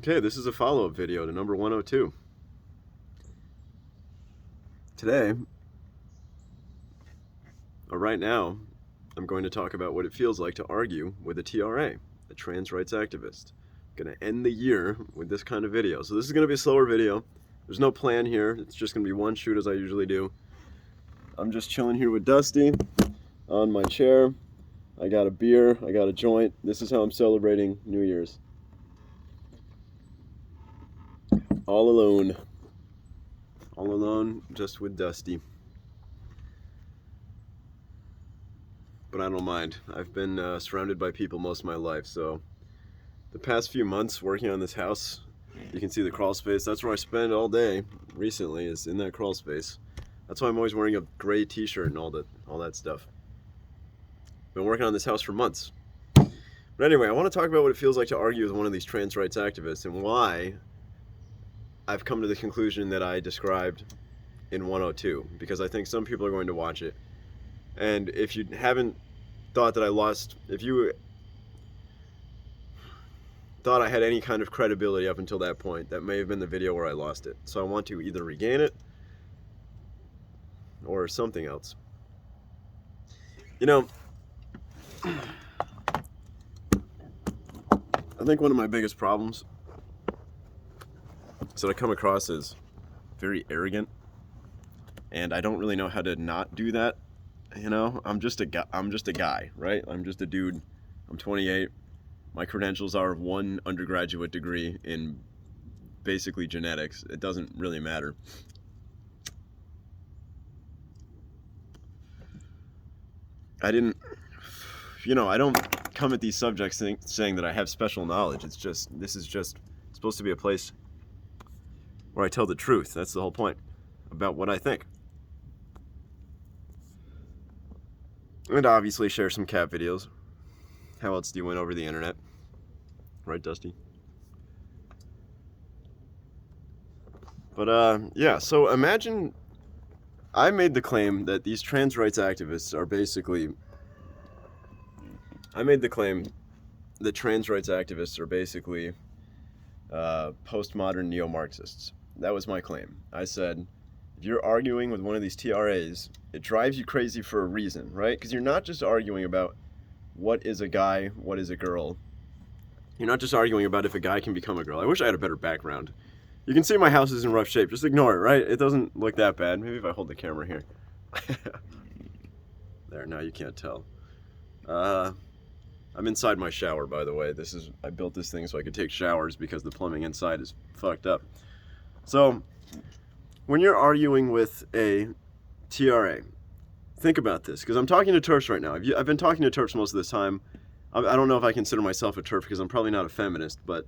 Okay, this is a follow-up video to number 102. Today, or right now, I'm going to talk about what it feels like to argue with a TRA, a trans rights activist. I'm going to end the year with this kind of video. So this is going to be a slower video. There's no plan here. It's just going to be one shoot as I usually do. I'm just chilling here with Dusty on my chair. I got a beer, I got a joint. This is how I'm celebrating New Year's. All alone, just with Dusty. But I don't mind. I've been surrounded by people most of my life, so the past few months working on this house, you can see the crawl space. That's where I spend all day recently, is in that crawl space. That's why I'm always wearing a gray t-shirt and all that stuff. Been working on this house for months. But anyway, I want to talk about what it feels like to argue with one of these trans rights activists and why I've come to the conclusion that I described in 102, because I think some people are going to watch it. And if you haven't thought that if you thought I had any kind of credibility up until that point, that may have been the video where I lost it. So I want to either regain it or something else. You know, I think one of my biggest problems is that I come across as very arrogant, and I don't really know how to not do that. You know, I'm just a guy, right? I'm just a dude. I'm 28. My credentials are 1 undergraduate degree in basically genetics. It doesn't really matter. I don't come at these subjects saying that I have special knowledge. This is just supposed to be a place where I tell the truth. That's the whole point about what I think. And obviously share some cat videos. How else do you win over the internet? Right, Dusty? But yeah, so imagine I made the claim that these trans rights activists are basically postmodern neo-Marxists. That was my claim. I said, if you're arguing with one of these TRAs, it drives you crazy for a reason, right? Because you're not just arguing about what is a guy, what is a girl. You're not just arguing about if a guy can become a girl. I wish I had a better background. You can see my house is in rough shape. Just ignore it, right? It doesn't look that bad. Maybe if I hold the camera here. There, now you can't tell. I'm inside my shower, by the way. I built this thing so I could take showers because the plumbing inside is fucked up. So, when you're arguing with a TRA, think about this, because I'm talking to TERFs right now. I've been talking to TERFs most of this time. I don't know if I consider myself a TERF because I'm probably not a feminist, but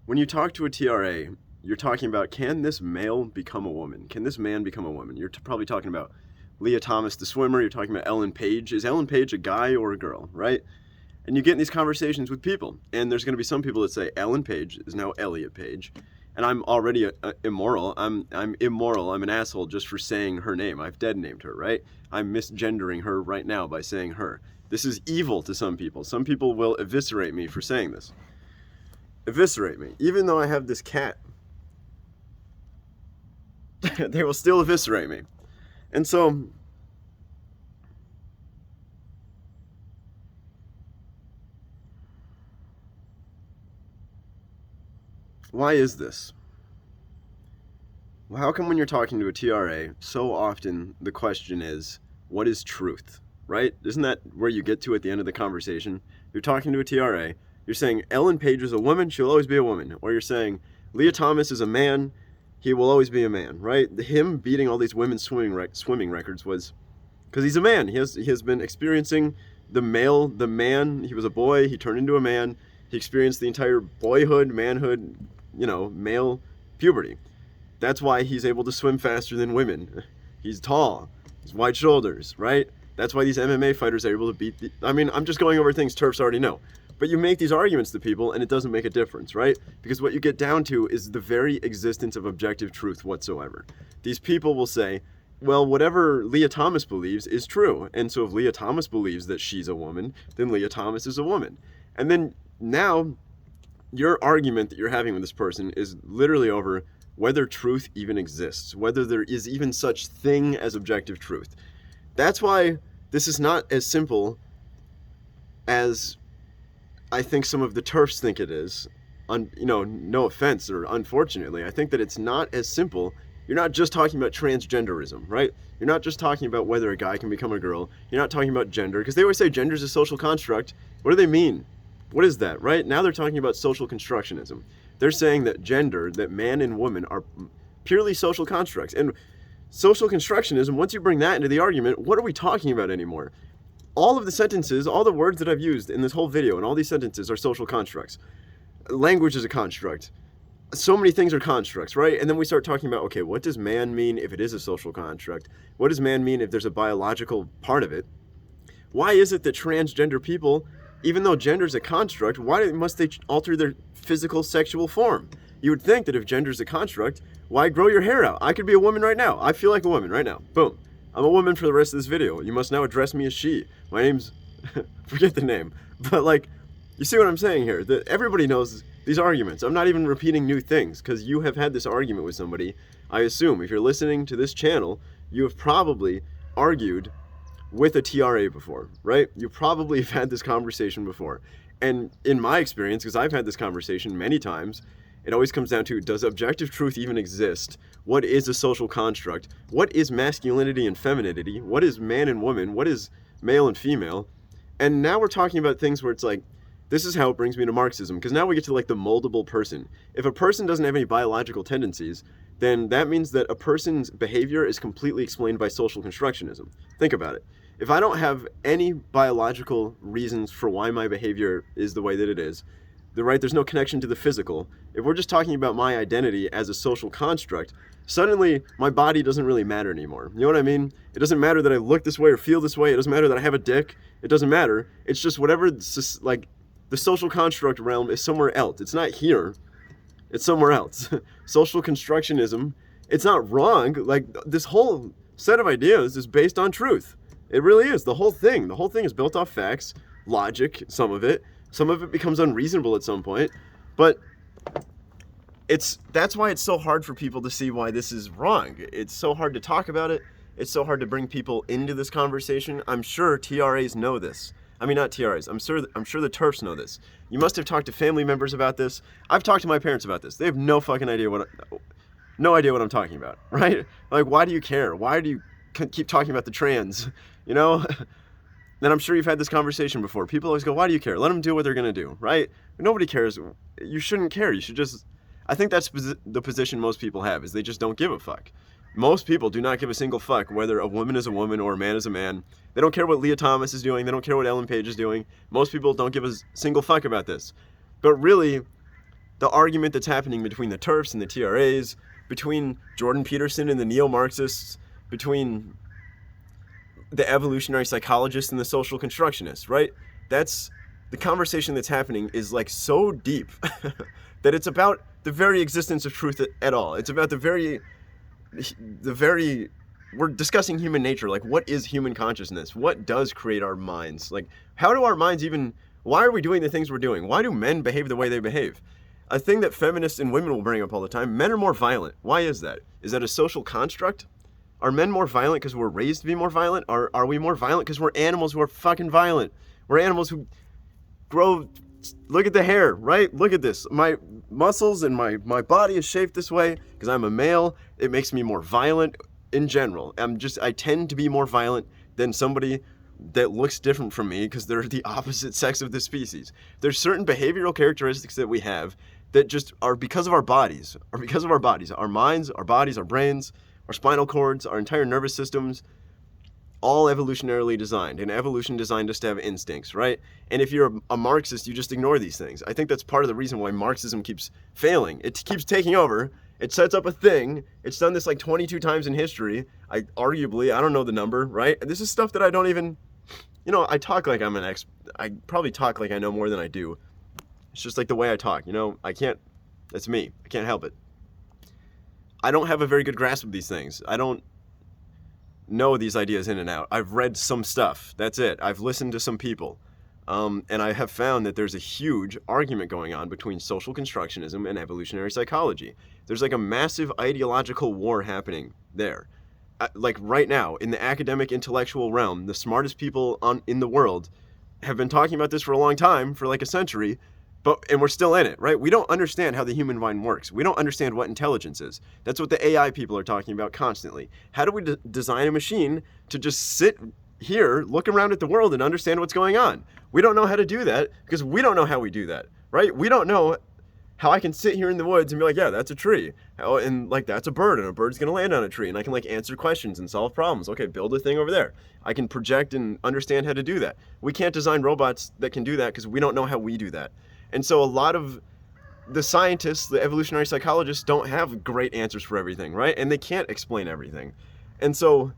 when you talk to a TRA, you're talking about, can this male become a woman? Can this man become a woman? You're probably talking about Leah Thomas, the swimmer. You're talking about Ellen Page. Is Ellen Page a guy or a girl, right? And you get in these conversations with people, and there's going to be some people that say Ellen Page is now Elliot Page, and I'm already immoral. I'm immoral. I'm an asshole just for saying her name. I've dead named her, right? I'm misgendering her right now by saying her. This is evil to some people. Some people will eviscerate me for saying this. Eviscerate me. Even though I have this cat, they will still eviscerate me. And so, why is this? Well, how come when you're talking to a TRA, so often the question is, what is truth, right? Isn't that where you get to at the end of the conversation? You're talking to a TRA, you're saying Ellen Page is a woman, she'll always be a woman. Or you're saying Leah Thomas is a man, he will always be a man, right? Him beating all these women's swimming records was because he's a man. He has been experiencing the man. He was a boy, he turned into a man. He experienced the entire boyhood, manhood, male puberty. That's why he's able to swim faster than women. He's tall, he's wide shoulders, right? That's why these MMA fighters are able to beat I'm just going over things TERFs already know. But you make these arguments to people and it doesn't make a difference, right? Because what you get down to is the very existence of objective truth whatsoever. These people will say, well, whatever Leah Thomas believes is true. And so if Leah Thomas believes that she's a woman, then Leah Thomas is a woman. And then now your argument that you're having with this person is literally over whether truth even exists, whether there is even such thing as objective truth. That's why this is not as simple as I think some of the TERFs think it is. No offense, or unfortunately, I think that it's not as simple. You're not just talking about transgenderism, right? You're not just talking about whether a guy can become a girl. You're not talking about gender, because they always say gender is a social construct. What do they mean? What is that, right? Now they're talking about social constructionism. They're saying that gender, that man and woman are purely social constructs. And social constructionism, once you bring that into the argument, what are we talking about anymore? All of the sentences, all the words that I've used in this whole video and all these sentences are social constructs. Language is a construct. So many things are constructs, right? And then we start talking about, okay, what does man mean if it is a social construct? What does man mean if there's a biological part of it? Why is it that transgender people, even though gender is a construct, why must they alter their physical sexual form? You would think that if gender is a construct, why grow your hair out? I could be a woman right now. I feel like a woman right now. Boom. I'm a woman for the rest of this video. You must now address me as she. My name's... forget the name. But, like, you see what I'm saying here? Everybody knows these arguments. I'm not even repeating new things, because you have had this argument with somebody. I assume, if you're listening to this channel, you have probably argued with a TRA before, right? You probably have had this conversation before. And in my experience, because I've had this conversation many times, it always comes down to, does objective truth even exist? What is a social construct? What is masculinity and femininity? What is man and woman? What is male and female? And now we're talking about things where it's like, this is how it brings me to Marxism, because now we get to like the moldable person. If a person doesn't have any biological tendencies, then that means that a person's behavior is completely explained by social constructionism. Think about it. If I don't have any biological reasons for why my behavior is the way that it is, there's no connection to the physical. If we're just talking about my identity as a social construct, suddenly my body doesn't really matter anymore. You know what I mean? It doesn't matter that I look this way or feel this way. It doesn't matter that I have a dick. It doesn't matter. It's just whatever, like, the social construct realm is somewhere else. It's not here. It's somewhere else. Social constructionism, it's not wrong. Like, this whole set of ideas is based on truth. It really is. The whole thing is built off facts, logic, some of it. Some of it becomes unreasonable at some point. But that's why it's so hard for people to see why this is wrong. It's so hard to talk about it. It's so hard to bring people into this conversation. I'm sure TRAs know this. I mean, not TRAs. I'm sure the TERFs know this. You must have talked to family members about this. I've talked to my parents about this. They have no fucking idea what I'm talking about, right? Like, why do you care? Why do you keep talking about the trans? You know? Then I'm sure you've had this conversation before. People always go, why do you care? Let them do what they're going to do, right? Nobody cares. You shouldn't care. You should just... I think that's the position most people have, is they just don't give a fuck. Most people do not give a single fuck whether a woman is a woman or a man is a man. They don't care what Leah Thomas is doing. They don't care what Ellen Page is doing. Most people don't give a single fuck about this. But really, the argument that's happening between the TERFs and the TRAs, between Jordan Peterson and the neo-Marxists, between the evolutionary psychologists and the social constructionists, right? That's the conversation that's happening is like so deep that it's about the very existence of truth at all. It's about the very, we're discussing human nature. Like, what is human consciousness? What does create our minds? Like, how do our minds even, why are we doing the things we're doing? Why do men behave the way they behave? A thing that feminists and women will bring up all the time, men are more violent. Why is that? Is that a social construct? Are men more violent because we're raised to be more violent? Or are we more violent because we're animals who are fucking violent? We're animals who grow, look at the hair, right? Look at this. My muscles and my body is shaped this way because I'm a male. It makes me more violent in general. I tend to be more violent than somebody that looks different from me because they're the opposite sex of the species. There's certain behavioral characteristics that we have that just are because of our bodies, our minds, our bodies, our brains, our spinal cords, our entire nervous systems, all evolutionarily designed. And evolution designed us to have instincts, right? And if you're a Marxist, you just ignore these things. I think that's part of the reason why Marxism keeps failing. It keeps taking over. It sets up a thing. It's done this like 22 times in history. I don't know the number, right? This is stuff that I don't even, I talk like I'm an I probably talk like I know more than I do. It's just like the way I talk, that's me. I can't help it. I don't have a very good grasp of these things. know these ideas in and out. I've read some stuff. That's it. I've listened to some people. And I have found that there's a huge argument going on between social constructionism and evolutionary psychology. There's like a massive ideological war happening there. Like right now, in the academic intellectual realm, the smartest people in the world have been talking about this for a long time, for like a century, and we're still in it, right? We don't understand how the human mind works. We don't understand what intelligence is. That's what the AI people are talking about constantly. How do we design a machine to just sit here, look around at the world and understand what's going on? We don't know how to do that because we don't know how we do that, right? We don't know how I can sit here in the woods and be like, yeah, that's a tree. And like, that's a bird, and a bird's gonna land on a tree, and I can like answer questions and solve problems. Okay, build a thing over there. I can project and understand how to do that. We can't design robots that can do that because we don't know how we do that. And so a lot of the scientists, the evolutionary psychologists, don't have great answers for everything, right? And they can't explain everything. And so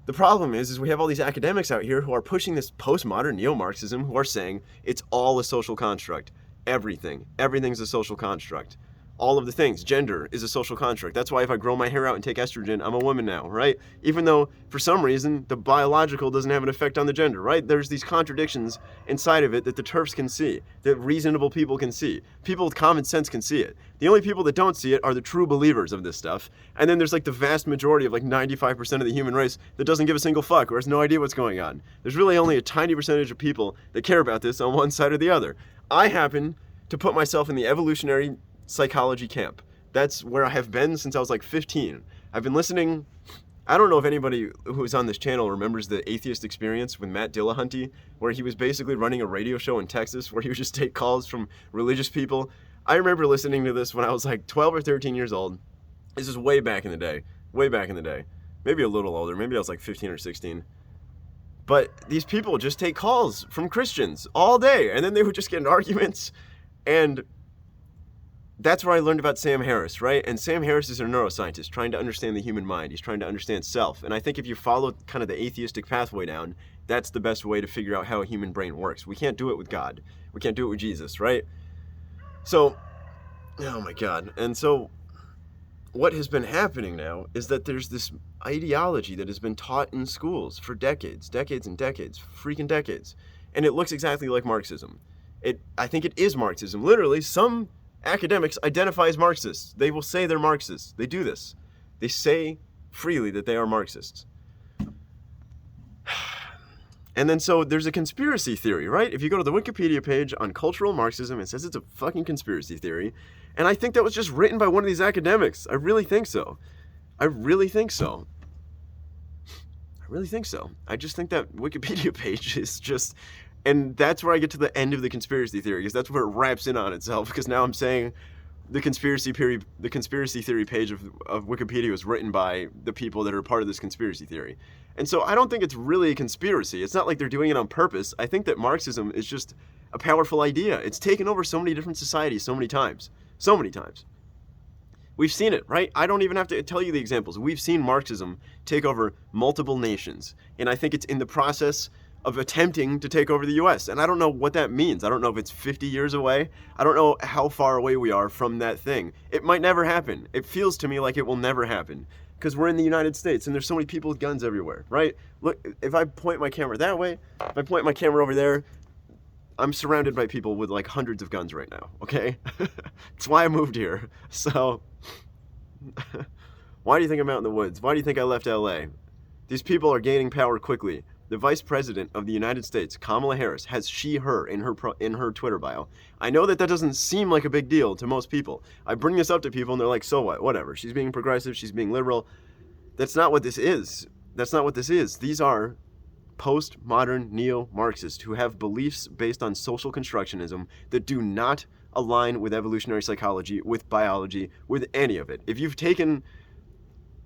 the problem is we have all these academics out here who are pushing this postmodern neo-Marxism, who are saying it's all a social construct. Everything's a social construct. All of the things, gender is a social construct. That's why if I grow my hair out and take estrogen, I'm a woman now, right? Even though for some reason the biological doesn't have an effect on the gender, right? There's these contradictions inside of it that the TERFs can see, that reasonable people can see. People with common sense can see it. The only people that don't see it are the true believers of this stuff. And then there's like the vast majority of like 95% of the human race that doesn't give a single fuck or has no idea what's going on. There's really only a tiny percentage of people that care about this on one side or the other. I happen to put myself in the evolutionary psychology camp. That's where I have been since I was like 15. I've been listening. I don't know if anybody who's on this channel remembers the Atheist Experience with Matt Dillahunty, where he was basically running a radio show in Texas where he would just take calls from religious people. I remember listening to this when I was like 12 or 13 years old. This is way back in the day. Maybe a little older. Maybe I was like 15 or 16. But these people just take calls from Christians all day, and then they would just get in arguments. And that's where I learned about Sam Harris, right? And Sam Harris is a neuroscientist trying to understand the human mind. He's trying to understand self. And I think if you follow kind of the atheistic pathway down, that's the best way to figure out how a human brain works. We can't do it with God. We can't do it with Jesus, right? So, oh my God. And so what has been happening now is that there's this ideology that has been taught in schools for decades and decades, freaking decades. And it looks exactly like Marxism. I think it is Marxism. Literally, some academics identify as Marxists. They will say they're Marxists. They do this. They say freely that they are Marxists. And then so there's a conspiracy theory, right? If you go to the Wikipedia page on cultural Marxism, it says it's a fucking conspiracy theory. And I think that was just written by one of these academics. I really think so. I just think that Wikipedia page is just... And that's where I get to the end of the conspiracy theory, because that's where it wraps in on itself. Because now I'm saying the conspiracy theory page of Wikipedia was written by the people that are part of this conspiracy theory. And so I don't think it's really a conspiracy. It's not like they're doing it on purpose. I think that Marxism is just a powerful idea. It's taken over so many different societies so many times. So many times. We've seen it, right? I don't even have to tell you the examples. We've seen Marxism take over multiple nations. And I think it's in the process of attempting to take over the US. And I don't know what that means. I don't know if it's 50 years away. I don't know how far away we are from that thing. It might never happen. It feels to me like it will never happen because we're in the United States and there's so many people with guns everywhere, right? Look, if I point my camera that way, if I point my camera over there, I'm surrounded by people with like hundreds of guns right now, okay? That's why I moved here. So, why do you think I'm out in the woods? Why do you think I left LA? These people are gaining power quickly. The Vice President of the United States, Kamala Harris, has she/her in her Twitter bio. I know that doesn't seem like a big deal to most people. I bring this up to people and they're like, so what? Whatever. She's being progressive. She's being liberal. That's not what this is. These are postmodern neo-Marxists who have beliefs based on social constructionism that do not align with evolutionary psychology, with biology, with any of it. If you've taken...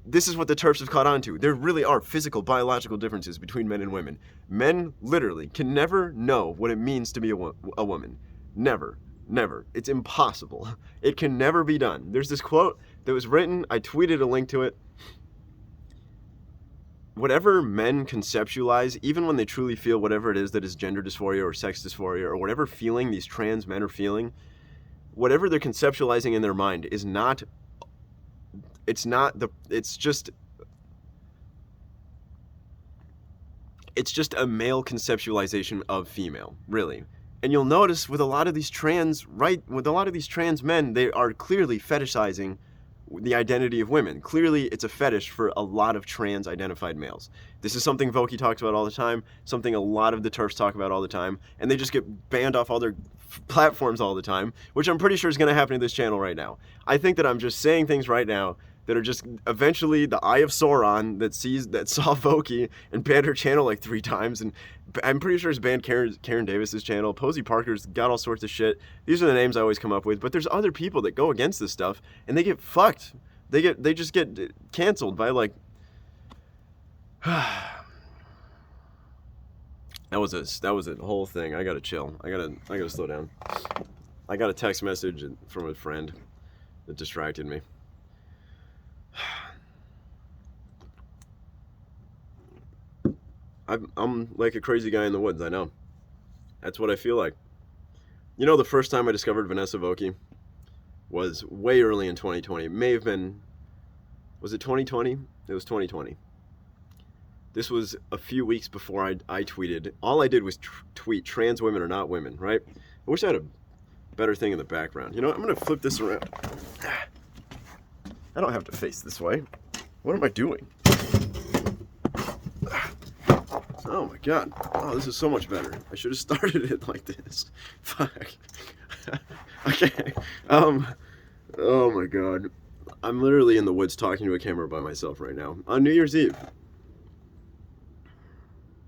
This is what the TERFs have caught on to. There really are physical, biological differences between men and women. Men literally can never know what it means to be a woman. Never. It's impossible. It can never be done. There's this quote that was written. I tweeted a link to it. Whatever men conceptualize, even when they truly feel whatever it is that is gender dysphoria or sex dysphoria or whatever feeling these trans men are feeling, whatever they're conceptualizing in their mind is not... It's just it's just a male conceptualization of female, really. And you'll notice with a lot of these trans men, they are clearly fetishizing the identity of women. Clearly, it's a fetish for a lot of trans-identified males. This is something Vokey talks about all the time, something a lot of the TERFs talk about all the time, and they just get banned off all their platforms all the time, which I'm pretty sure is going to happen to this channel right now. I think that I'm just saying things right now that are just eventually the eye of Sauron that saw Vokey and banned her channel like 3 times, and I'm pretty sure it's banned Karen Davis's channel. Posey Parker's got all sorts of shit. These are the names I always come up with, but there's other people that go against this stuff and they get fucked. They just get canceled by like that was a whole thing. I gotta chill. I gotta slow down. I got a text message from a friend that distracted me. I'm like a crazy guy in the woods, I know. That's what I feel like. You know, the first time I discovered Vanessa Vokey was way early in 2020. It may have been, was it 2020? It was 2020. This was a few weeks before I tweeted. All I did was tweet, trans women are not women, right? I wish I had a better thing in the background. You know what? I'm going to flip this around. I don't have to face this way. What am I doing? Oh my god. Oh, this is so much better. I should have started it like this. Fuck. Okay. Oh my god. I'm literally in the woods talking to a camera by myself right now. On New Year's Eve.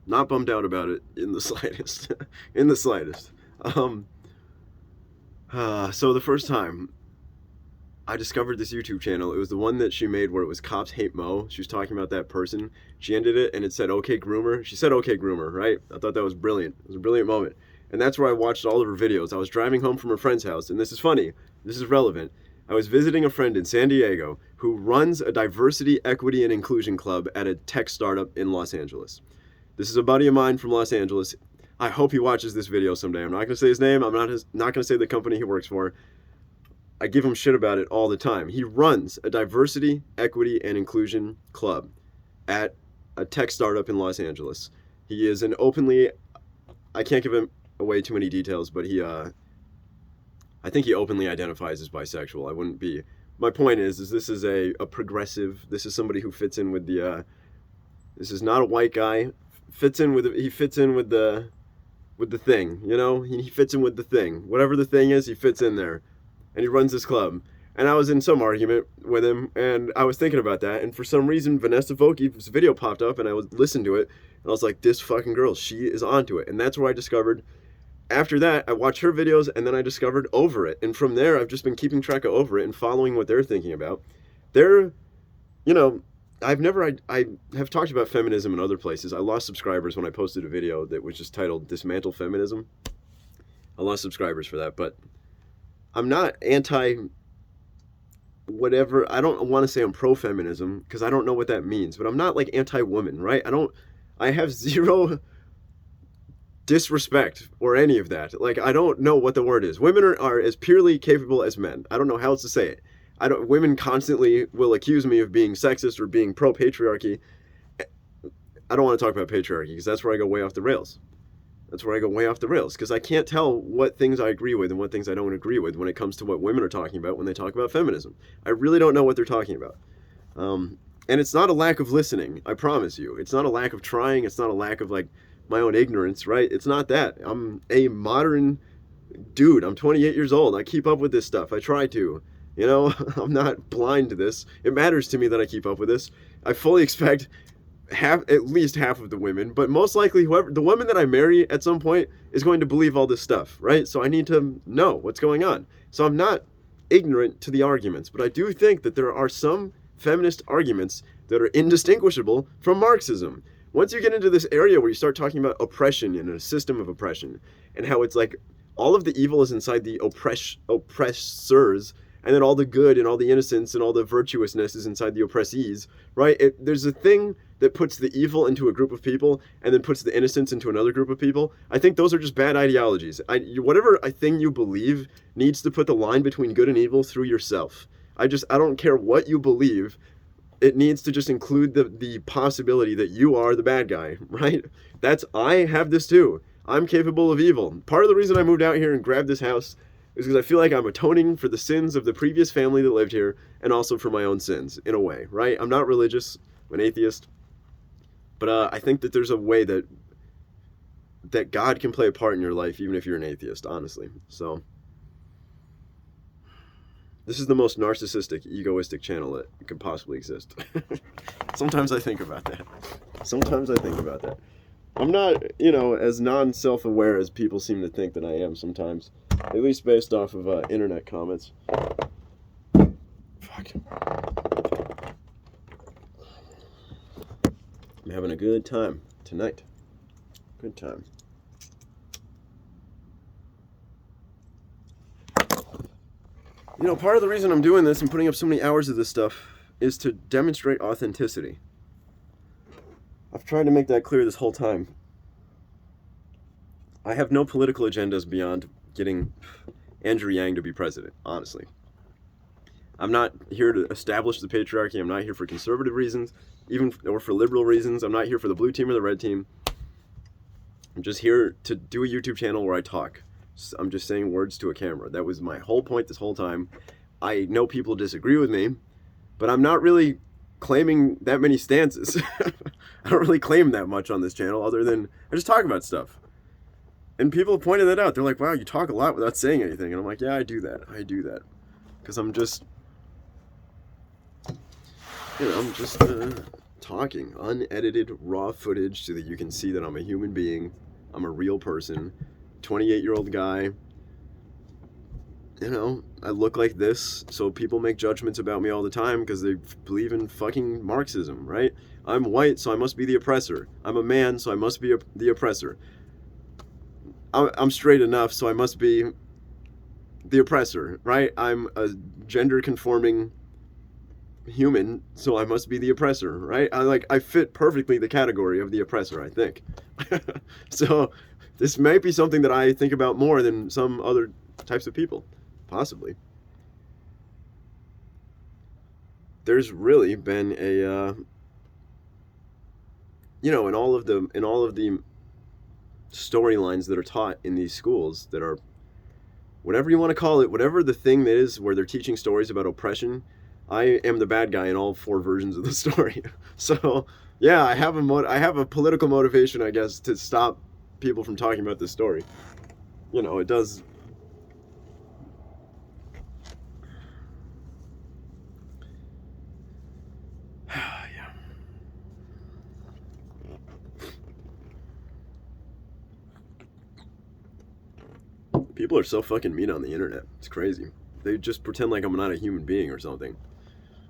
Not bummed out about it in the slightest. In the slightest. So the first time I discovered this YouTube channel, it was the one that she made where it was Cops Hate Mo. She was talking about that person. She ended it and it said, okay, groomer. She said, okay, groomer, right? I thought that was brilliant. It was a brilliant moment. And that's where I watched all of her videos. I was driving home from her friend's house, and this is funny. This is relevant. I was visiting a friend in San Diego who runs a diversity, equity, and inclusion club at a tech startup in Los Angeles. This is a buddy of mine from Los Angeles. I hope he watches this video someday. I'm not going to say his name. I'm not going to say the company he works for. I give him shit about it all the time. He runs a diversity, equity, and inclusion club at a tech startup in Los Angeles. He is an openly, I can't give him away too many details, but I think he openly identifies as bisexual. I wouldn't be. My point is this is a progressive, this is somebody who fits in with the, this is not a white guy, he fits in with the thing, you know? He fits in with the thing. Whatever the thing is, he fits in there. And he runs this club. And I was in some argument with him, and I was thinking about that, and for some reason, Vanessa Vokey's video popped up, and I listened to it, and I was like, this fucking girl, she is onto it. And that's where I discovered, after that, I watched her videos, and then I discovered Over It. And from there, I've just been keeping track of Over It and following what they're thinking about. They're, you know, I have talked about feminism in other places. I lost subscribers when I posted a video that was just titled Dismantle Feminism. I lost subscribers for that, but I'm not anti whatever. I don't want to say I'm pro-feminism because I don't know what that means, but I'm not like anti-woman, right? I have zero disrespect or any of that. Like, I don't know what the word is. Women are as purely capable as men. I don't know how else to say it. Women constantly will accuse me of being sexist or being pro-patriarchy. I don't want to talk about patriarchy because that's where I go way off the rails. Because I can't tell what things I agree with and what things I don't agree with when it comes to what women are talking about when they talk about feminism. I really don't know what they're talking about. And it's not a lack of listening, I promise you. It's not a lack of trying. It's not a lack of, like, my own ignorance, right? It's not that. I'm a modern dude. I'm 28 years old. I keep up with this stuff. I try to. You know, I'm not blind to this. It matters to me that I keep up with this. I fully expect at least half of the women, but most likely the woman that I marry at some point is going to believe all this stuff, right? So I need to know what's going on. So I'm not ignorant to the arguments, but I do think that there are some feminist arguments that are indistinguishable from Marxism. Once you get into this area where you start talking about oppression and a system of oppression, and how it's like all of the evil is inside the oppressors, and then all the good and all the innocence and all the virtuousness is inside the oppressees, right? There's a thing that puts the evil into a group of people and then puts the innocence into another group of people. I think those are just bad ideologies. Whatever thing you believe needs to put the line between good and evil through yourself. I don't care what you believe. it needs to just include the possibility that you are the bad guy, right? I have this too. I'm capable of evil. Part of the reason I moved out here and grabbed this house is because I feel like I'm atoning for the sins of the previous family that lived here, and also for my own sins, in a way, right? I'm not religious, I'm an atheist, but I think that there's a way that God can play a part in your life, even if you're an atheist, honestly. So, this is the most narcissistic, egoistic channel that could possibly exist. Sometimes I think about that. I'm not, as non-self-aware as people seem to think that I am sometimes. At least based off of internet comments. Fuck. I'm having a good time tonight. Good time. Part of the reason I'm doing this and putting up so many hours of this stuff is to demonstrate authenticity. I've tried to make that clear this whole time. I have no political agendas beyond getting Andrew Yang to be president, honestly. I'm not here to establish the patriarchy. I'm not here for conservative reasons, or for liberal reasons. I'm not here for the blue team or the red team. I'm just here to do a YouTube channel where I talk. I'm just saying words to a camera. That was my whole point this whole time. I know people disagree with me, but I'm not really claiming that many stances. I don't really claim that much on this channel, other than I just talk about stuff. And people have pointed that out. They're like, wow, you talk a lot without saying anything. And I'm like, yeah, I do that. Because I'm just, talking. Unedited, raw footage so that you can see that I'm a human being. I'm a real person. 28-year-old guy. I look like this, so people make judgments about me all the time because they believe in fucking Marxism, right? I'm white, so I must be the oppressor. I'm a man, so I must be the oppressor. I'm straight enough, so I must be the oppressor, right? I'm a gender-conforming human, so I must be the oppressor, right? I fit perfectly the category of the oppressor, I think. So this might be something that I think about more than some other types of people, possibly. There's really been a, in all of the storylines that are taught in these schools that are, whatever you want to call it, whatever the thing that is where they're teaching stories about oppression, I am the bad guy in all 4 versions of the story. So yeah, I have a political motivation, I guess, to stop people from talking about this story. It does. Yeah. People are so fucking mean on the internet. It's crazy. They just pretend like I'm not a human being or something.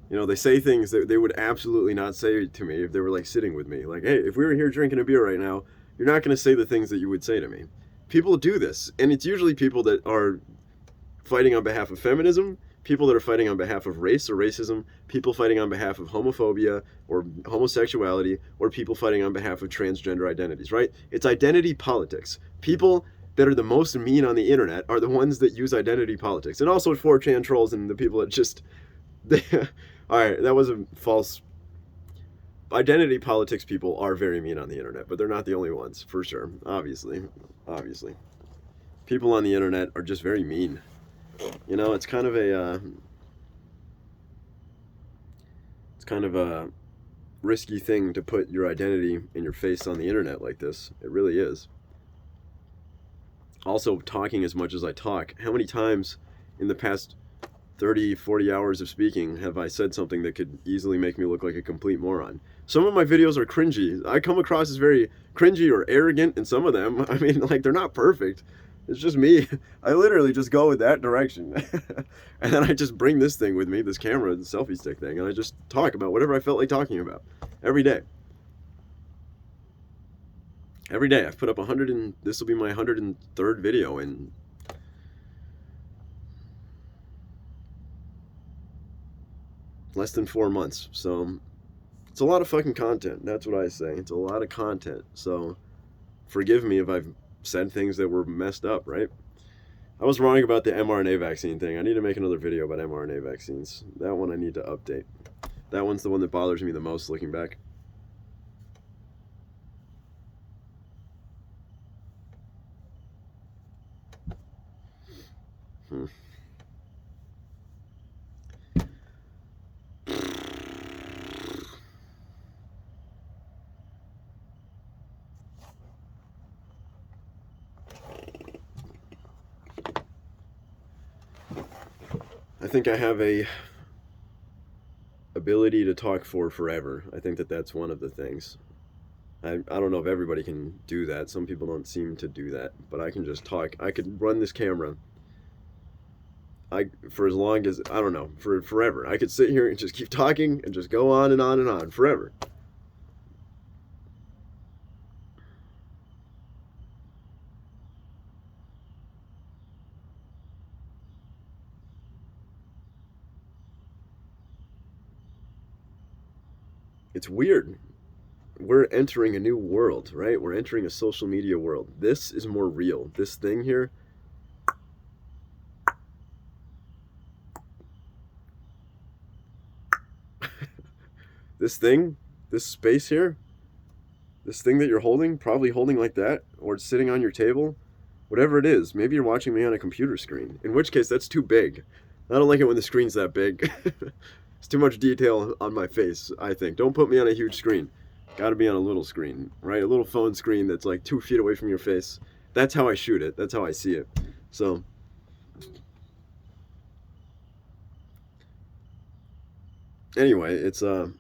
They say things that they would absolutely not say to me if they were sitting with me. Like, hey, if we were here drinking a beer right now, you're not going to say the things that you would say to me. People do this, and it's usually people that are fighting on behalf of feminism, people that are fighting on behalf of race or racism, people fighting on behalf of homophobia or homosexuality, or people fighting on behalf of transgender identities, right? It's identity politics. People that are the most mean on the internet are the ones that use identity politics. And also 4chan trolls and the people that just... Alright, that was a false... Identity politics people are very mean on the internet, but they're not the only ones, for sure. Obviously. People on the internet are just very mean. It's kind of a risky thing to put your identity and your face on the internet like this. It really is. Also, talking as much as I talk, how many times in the past 30, 40 hours of speaking have I said something that could easily make me look like a complete moron? Some of my videos are cringy. I come across as very cringy or arrogant in some of them. I mean, they're not perfect. It's just me. I literally just go in that direction. And then I just bring this thing with me, this camera, the selfie stick thing, and I just talk about whatever I felt like talking about. Every day. Every day. I've put up this will be my 103rd video in less than 4 months. So it's a lot of fucking content. That's what I say. It's a lot of content. So forgive me if I've said things that were messed up, right? I was wrong about the mRNA vaccine thing. I need to make another video about mRNA vaccines. That one I need to update. That one's the one that bothers me the most looking back. I think I have a ability to talk for forever. I think that that's one of the things. I don't know if everybody can do that. Some people don't seem to do that, but I can just talk. I could run this camera for as long as, I don't know, for forever. I could sit here and just keep talking and just go on and on and on forever. It's weird. We're entering a new world, right? We're entering a social media world. This is more real. This thing here, this thing, this space here, this thing that you're holding, probably holding like that, or it's sitting on your table, whatever it is. Maybe you're watching me on a computer screen, in which case that's too big. I don't like it when the screen's that big. It's too much detail on my face, I think. Don't put me on a huge screen. Gotta be on a little screen, right? A little phone screen that's like 2 feet away from your face. That's how I shoot it. That's how I see it. So, anyway, it's an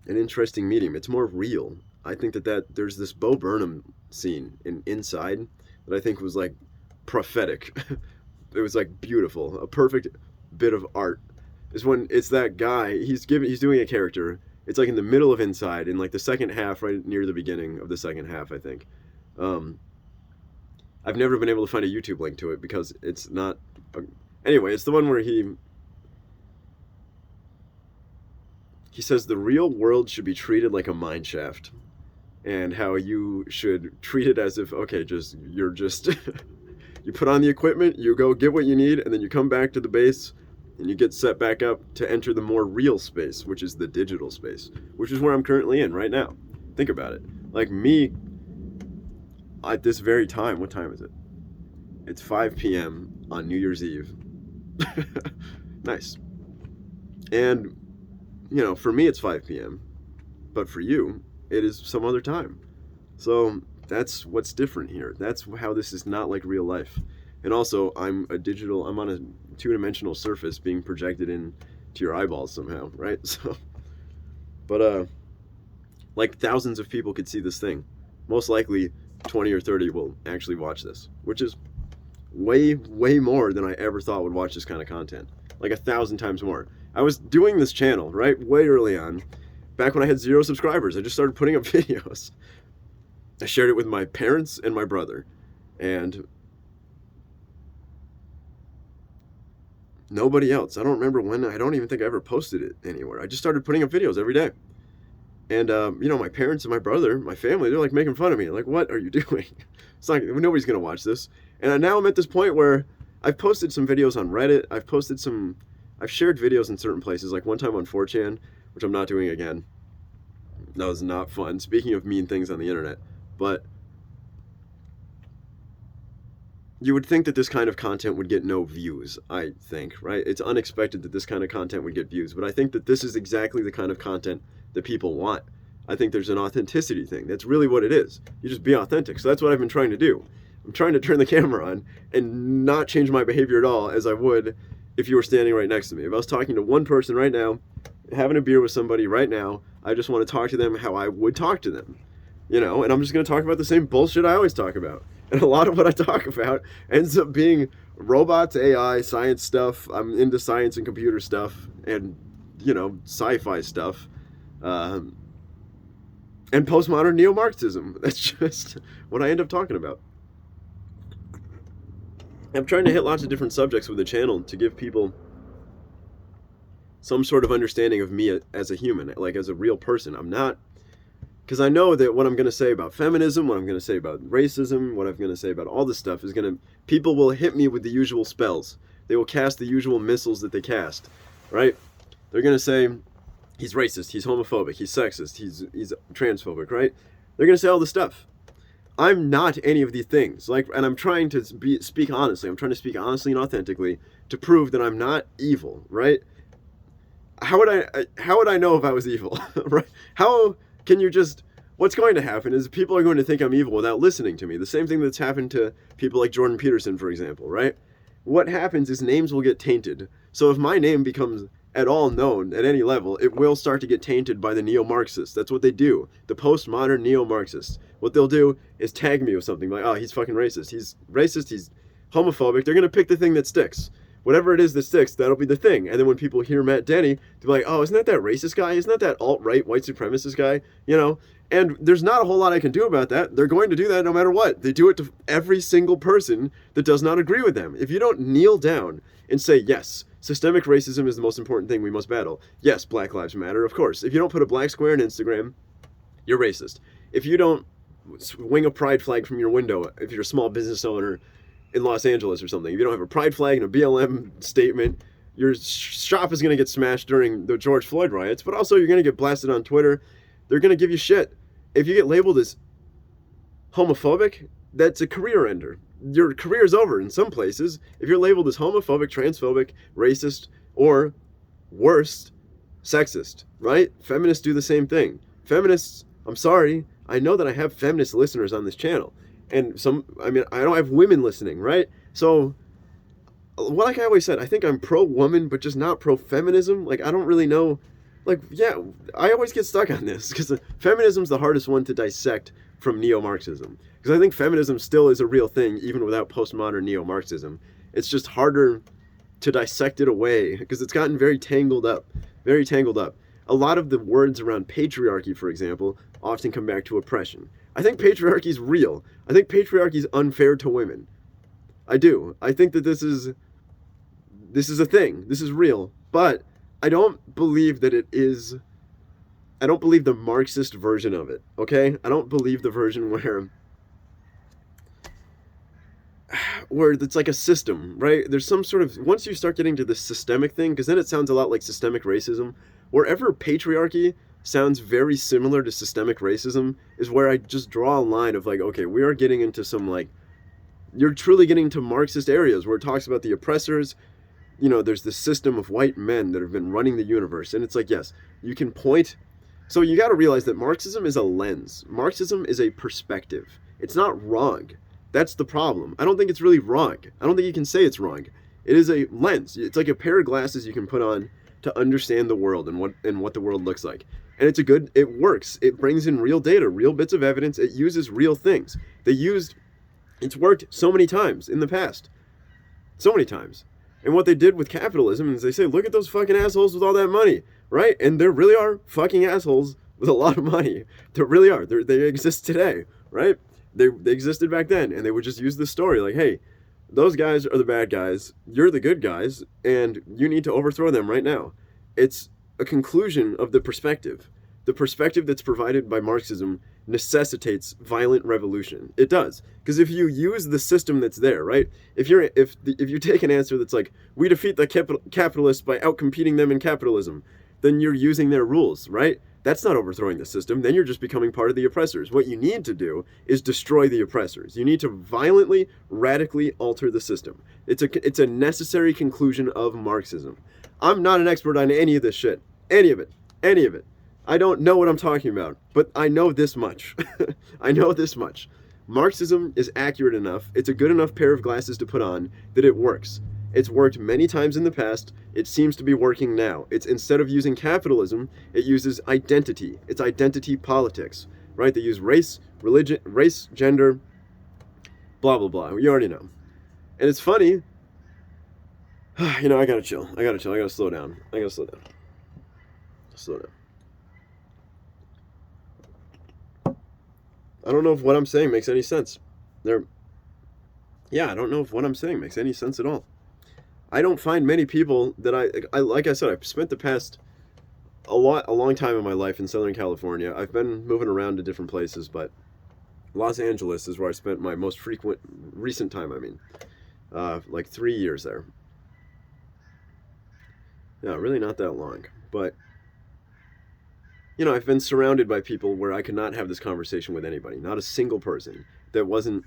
interesting medium. It's more real. I think that there's this Bo Burnham scene in Inside that I think was like prophetic. It was like beautiful, a perfect bit of art. Is when it's that guy, he's doing a character. It's like in the middle of Inside, in like the second half, right near the beginning of the second half, I think. I've never been able to find a YouTube link to it because it's not. Anyway, it's the one where he says the real world should be treated like a mine shaft, and how you should treat it as if, okay, you're just you put on the equipment, you go get what you need, and then you come back to the base and you get set back up to enter the more real space, which is the digital space, which is where I'm currently in right now. Think about it. Like me, at this very time, what time is it? It's 5 p.m. on New Year's Eve. Nice. And, for me it's 5 p.m., but for you, it is some other time. So that's what's different here. That's how this is not like real life. And also, I'm on a two-dimensional surface being projected into your eyeballs somehow, right? So, but like thousands of people could see this thing. Most likely 20 or 30 will actually watch this, which is way, way more than I ever thought would watch this kind of content. Like 1,000 times more. I was doing this channel, right, way early on, back when I had 0 subscribers. I just started putting up videos. I shared it with my parents and my brother, and nobody else. I don't remember when. I don't even think I ever posted it anywhere. I just started putting up videos every day. And, my parents and my brother, my family, they're like making fun of me. Like, what are you doing? It's like, nobody's going to watch this. And now I'm at this point where I've posted some videos on Reddit. I've shared videos in certain places, like one time on 4chan, which I'm not doing again. That was not fun. Speaking of mean things on the internet. But you would think that this kind of content would get no views, I think, right? It's unexpected that this kind of content would get views, but I think that this is exactly the kind of content that people want. I think there's an authenticity thing. That's really what it is. You just be authentic. So that's what I've been trying to do. I'm trying to turn the camera on and not change my behavior at all, as I would if you were standing right next to me. If I was talking to one person right now, having a beer with somebody right now, I just want to talk to them how I would talk to them. And I'm just going to talk about the same bullshit I always talk about. And a lot of what I talk about ends up being robots, AI, science stuff. I'm into science and computer stuff and, sci-fi stuff. And postmodern neo-Marxism. That's just what I end up talking about. I'm trying to hit lots of different subjects with the channel to give people some sort of understanding of me as a human, like as a real person. I'm not... Because I know that what I'm going to say about feminism, what I'm going to say about racism, what I'm going to say about all this stuff is going to... People will hit me with the usual spells. They will cast the usual missiles that they cast, right? They're going to say he's racist, he's homophobic, he's sexist, he's transphobic, right? They're going to say all this stuff. I'm not any of these things. And I'm trying to speak honestly. I'm trying to speak honestly and authentically to prove that I'm not evil, right? How would I know if I was evil, right? How can you just... What's going to happen is people are going to think I'm evil without listening to me. The same thing that's happened to people like Jordan Peterson, for example, right? What happens is names will get tainted. So if my name becomes at all known at any level, it will start to get tainted by the neo-Marxists. That's what they do. The postmodern neo-Marxists. What they'll do is tag me with something like, oh, he's fucking racist. He's racist, he's homophobic. They're going to pick the thing that sticks. Whatever it is that sticks, that'll be the thing. And then when people hear Matt Denny, they'll be like, oh, isn't that racist guy? Isn't that alt-right white supremacist guy? You know? And there's not a whole lot I can do about that. They're going to do that no matter what. They do it to every single person that does not agree with them. If you don't kneel down and say, yes, systemic racism is the most important thing we must battle. Yes, Black Lives Matter, of course. If you don't put a black square on Instagram, you're racist. If you don't swing a pride flag from your window, if you're a small business owner in Los Angeles or something, if you don't have a pride flag and a BLM statement, your shop is going to get smashed during the George Floyd riots, but also you're going to get blasted on Twitter. They're going to give you shit. If you get labeled as homophobic, that's a career ender. Your career's over in some places. If you're labeled as homophobic, transphobic, racist, or worst, sexist, right? Feminists do the same thing. Feminists, I'm sorry, I know that I have feminist listeners on this channel. And I don't have women listening, right? So, like I always said, I think I'm pro-woman, but just not pro-feminism. Like, I don't really know. Like, yeah, I always get stuck on this because feminism's the hardest one to dissect from neo-Marxism. Because I think feminism still is a real thing, even without postmodern neo-Marxism. It's just harder to dissect it away because it's gotten very tangled up. Very tangled up. A lot of the words around patriarchy, for example, often come back to oppression. I think patriarchy is real. I think patriarchy is unfair to women. I do. I think that this is a thing. This is real. But I don't believe that it is... I don't believe the Marxist version of it, okay? I don't believe the version where it's like a system, right? There's some sort of... Once you start getting to the systemic thing, because then it sounds a lot like systemic racism, wherever patriarchy sounds very similar to systemic racism is where I just draw a line of like, okay, we are getting into some like... You're truly getting into Marxist areas where it talks about the oppressors. You know, there's this system of white men that have been running the universe. And it's like, yes, you can point... So you got to realize that Marxism is a lens. Marxism is a perspective. It's not wrong. That's the problem. I don't think it's really wrong. I don't think you can say it's wrong. It is a lens. It's like a pair of glasses you can put on to understand the world and what the world looks like. And it works. It brings in real data, real bits of evidence. It uses real things. It's worked so many times in the past. So many times. And what they did with capitalism is they say, look at those fucking assholes with all that money, right? And there really are fucking assholes with a lot of money. There really are. They exist today, right? They existed back then, and they would just use this story like, hey, those guys are the bad guys, you're the good guys, and you need to overthrow them right now. It's a conclusion of the perspective. The perspective that's provided by Marxism necessitates violent revolution. It does. Because if you use the system that's there, right? If you take an answer that's like, we defeat the capitalists by outcompeting them in capitalism, then you're using their rules, right? That's not overthrowing the system. Then you're just becoming part of the oppressors. What you need to do is destroy the oppressors. You need to violently, radically alter the system. It's a necessary conclusion of Marxism. I'm not an expert on any of this shit. Any of it. I don't know what I'm talking about, but I know this much. I know this much. Marxism is accurate enough, it's a good enough pair of glasses to put on, that it works. It's worked many times in the past, it seems to be working now. It's instead of using capitalism, it uses identity. It's identity politics, right? They use race, religion, gender, blah, blah, blah. You already know. And it's funny. I gotta chill. I gotta slow down. Slow down. I don't know if what I'm saying makes any sense. I don't know if what I'm saying makes any sense at all. I don't find many people that I like I said, I've spent the past a long time in my life in Southern California. I've been moving around to different places, but Los Angeles is where I spent my most recent time, like 3 years there. Yeah, really not that long. But, you know, I've been surrounded by people where I could not have this conversation with anybody. Not a single person that wouldn't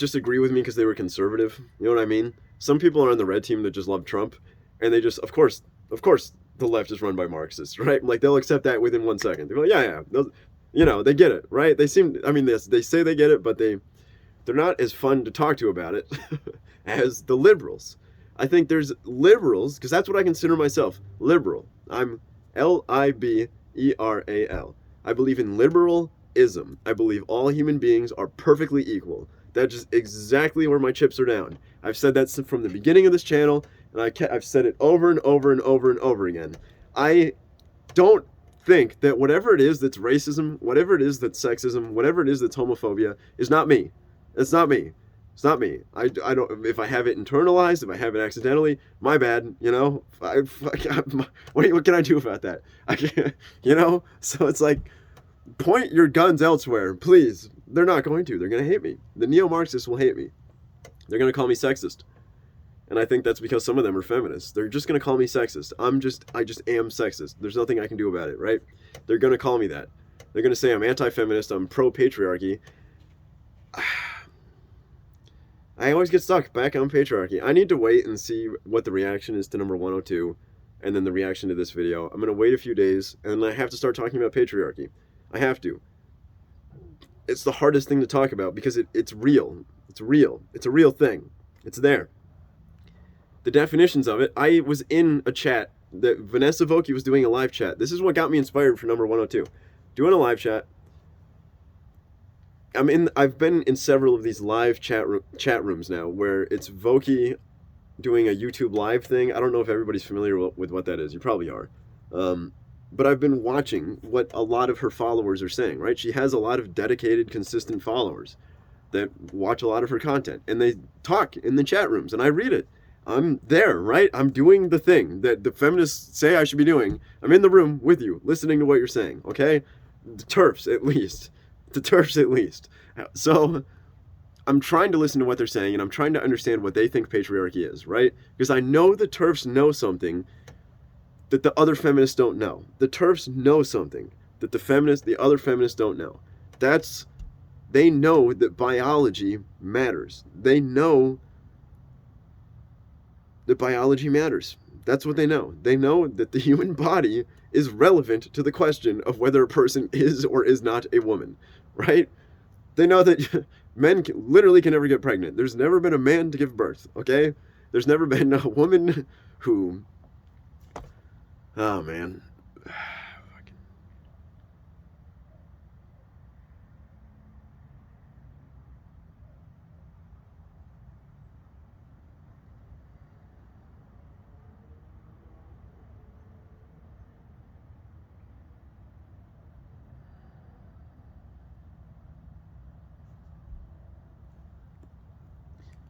just agree with me because they were conservative. You know what I mean? Some people are on the red team that just love Trump, and they just, of course, the left is run by Marxists, right? Like they'll accept that within 1 second. They go, yeah, you know, they get it, right? They seem, I mean, they say they get it, but they're not as fun to talk to about it as the liberals. I think there's liberals, because that's what I consider myself, liberal. I'm Liberal. I believe in liberalism. I believe all human beings are perfectly equal. That's just exactly where my chips are down. I've said that from the beginning of this channel, and I've said it over and over and over and over again. I don't think that whatever it is that's racism, whatever it is that's sexism, whatever it is that's homophobia, is not me. It's not me. It's not me. I don't. If I have it internalized, if I have it accidentally, my bad. You know. What can I do about that? I can't. You know. So it's like, point your guns elsewhere, please. They're not going to. They're going to hate me. The neo-Marxists will hate me. They're going to call me sexist. And I think that's because some of them are feminists. They're just going to call me sexist. I just am sexist. There's nothing I can do about it, right? They're going to call me that. They're going to say I'm anti-feminist, I'm pro-patriarchy. I always get stuck back on patriarchy. I need to wait and see what the reaction is to number 102 and then the reaction to this video. I'm going to wait a few days and then I have to start talking about patriarchy. I have to. It's the hardest thing to talk about because it's real. It's real. It's a real thing. It's there. The definitions of it, I was in a chat that Vanessa Vokey was doing a live chat. This is what got me inspired for number 102. Doing a live chat. I've been in several of these live chat rooms now where it's Vokey doing a YouTube live thing. I don't know if everybody's familiar with what that is. You probably are. But I've been watching what a lot of her followers are saying, right? She has a lot of dedicated, consistent followers that watch a lot of her content. And they talk in the chat rooms, and I read it. I'm there, right? I'm doing the thing that the feminists say I should be doing. I'm in the room with you, listening to what you're saying, okay? The TERFs, at least. The TERFs, at least. So I'm trying to listen to what they're saying, and I'm trying to understand what they think patriarchy is, right? Because I know the TERFs know something that the other feminists don't know. The TERFs know something that the other feminists don't know. They know that biology matters. They know that biology matters. That's what they know. They know that the human body is relevant to the question of whether a person is or is not a woman, right? They know that men literally can never get pregnant. There's never been a man to give birth, okay? There's never been a woman who... Oh, man.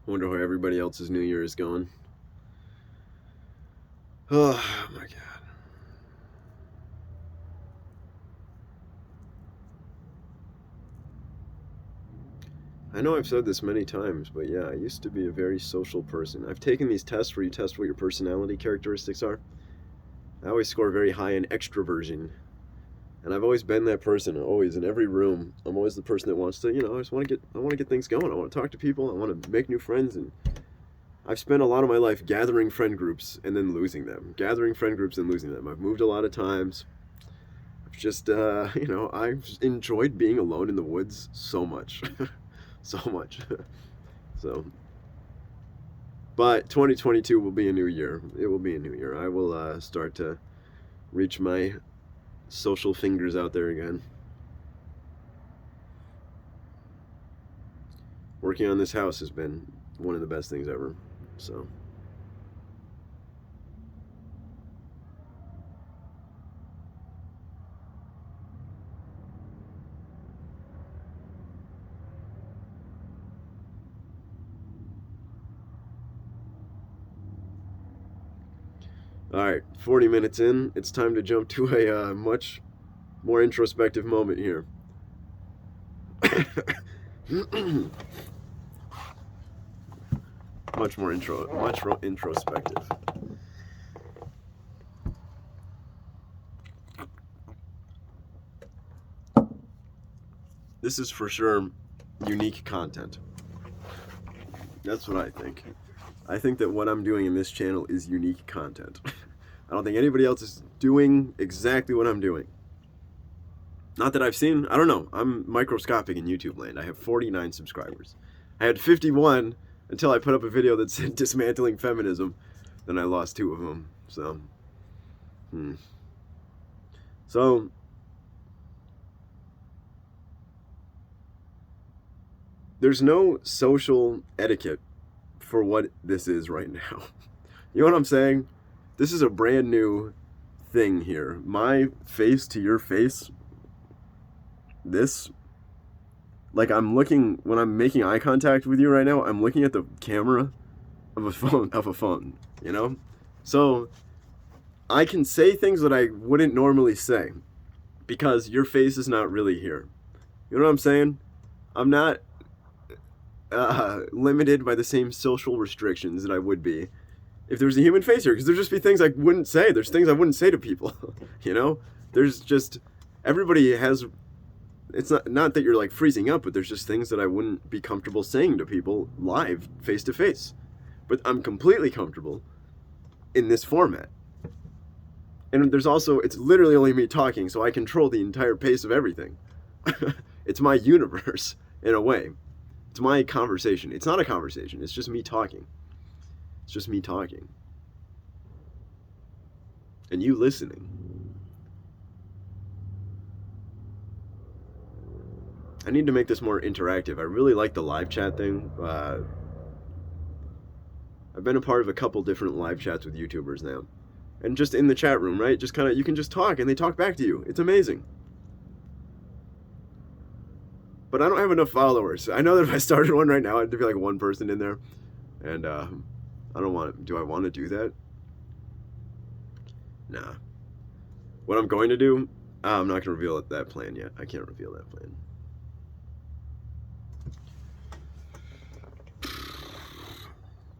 I wonder how everybody else's New Year is going. Oh, my God. I know I've said this many times, but yeah, I used to be a very social person. I've taken these tests where you test what your personality characteristics are. I always score very high in extroversion. And I've always been that person, always, in every room. I'm always the person that wants to, I want to get things going. I want to talk to people. I want to make new friends. And I've spent a lot of my life gathering friend groups and then losing them. Gathering friend groups and losing them. I've moved a lot of times. I've just, I've enjoyed being alone in the woods so much. So much. So, but 2022 will be a new year. It will be a new year. I will start to reach my social fingers out there again. Working on this house has been one of the best things ever. So. All right, 40 minutes in, it's time to jump to a much more introspective moment here. much more introspective. This is for sure unique content. That's what I think. I think that what I'm doing in this channel is unique content. I don't think anybody else is doing exactly what I'm doing. Not that I've seen, I don't know. I'm microscopic in YouTube land. I have 49 subscribers. I had 51 until I put up a video that said dismantling feminism. Then I lost 2 of them. So, there's no social etiquette for what this is right now. You know what I'm saying? This is a brand new thing here. My face to your face. This, like, I'm looking, when I'm making eye contact with you right now, I'm looking at the camera of a phone, you know? So I can say things that I wouldn't normally say because your face is not really here. You know what I'm saying? I'm not limited by the same social restrictions that I would be if there was a human face here, because there'd just be things I wouldn't say. There's things I wouldn't say to people, you know? There's just, everybody has, it's not that you're like freezing up, but there's just things that I wouldn't be comfortable saying to people live, face to face. But I'm completely comfortable in this format. And there's also, it's literally only me talking, so I control the entire pace of everything. It's my universe, in a way. It's my conversation. It's not a conversation, it's just me talking. It's just me talking. And you listening. I need to make this more interactive. I really like the live chat thing. I've been a part of a couple different live chats with YouTubers now. And just in the chat room, right? Just kind of, you can just talk and they talk back to you. It's amazing. But I don't have enough followers. I know that if I started one right now, I'd be like one person in there. And I don't want, do I want to do that? Nah. What I'm going to do, I'm not going to reveal that plan yet. I can't reveal that plan.